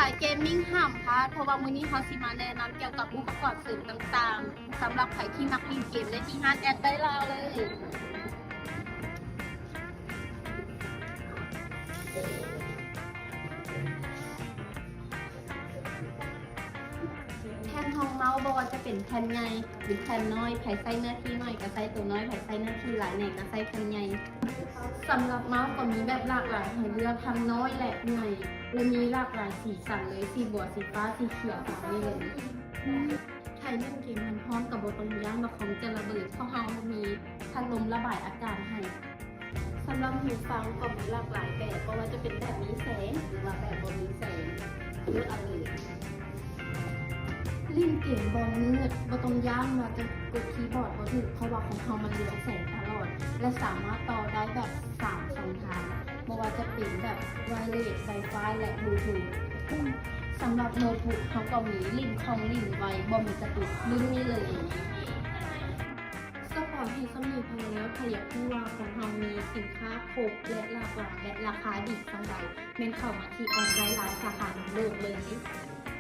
ายเกมมิ่งห้ามพลาดเพราะว่ามื้อนี้เขาสิมาแนะนำเกี่ยวกับอุปกรณ์เสริมต่างๆสำหรับใครที่มักเล่นเกมได้ที่ห้างแอดได้ลาวเลยแผ่นทองเมาส์บอลจะเป็นแผ่นใหญ่หรือแผ่นน้อยไผใส่หน้าที่น้อยก็ใส่ตัวน้อยไผใส่หน้าที่หลายแหน่ก็ใส่แผ่นใหญ่สำหรับเมาส์ก็มีแบบหลากหลายให้เลือกทั้งน้อยและใหญ่และมีหลากหลายสีสันเลยสีบัวสีฟ้าสีเขียวแบบนี้เลยใครเล่นเกมมันพร้อมกับบทตรงย่างมาของจะระเบิดเพราะเรามีพัดลมระบายอากาศให้สำหรับหูฟังก็มีหลากหลายแบบเพราะว่าจะเป็นแบบมีแสงหรือว่าแบบบ่มีแสงเลือกเอาเลยเล่นเกมบอลมืดบ่ต้องย่างว่าจะกดคีย์บอร์ดบ่ถูกเพราะว่าของเขามันเรืองแสงตลอดและสามารถต่อได้แบบ3ช่องทางไม่ว่าจะเป็นแบบไวเลส Wi-Fi และบลูทูธสำหรับโน้ตบุ๊กเขาก็มีลิ้นของลิ้นไวบ่มีกระตุกรุ่นนี้เลยสปอร์ตให้สมีพอแล้วถ้าอยากรู้ว่าของเรามีสินค้าครบและหลากหลายและราคาดีสำหรับเมนเข้ามาที่ออนไลน์หลายสาขาในโลกเลย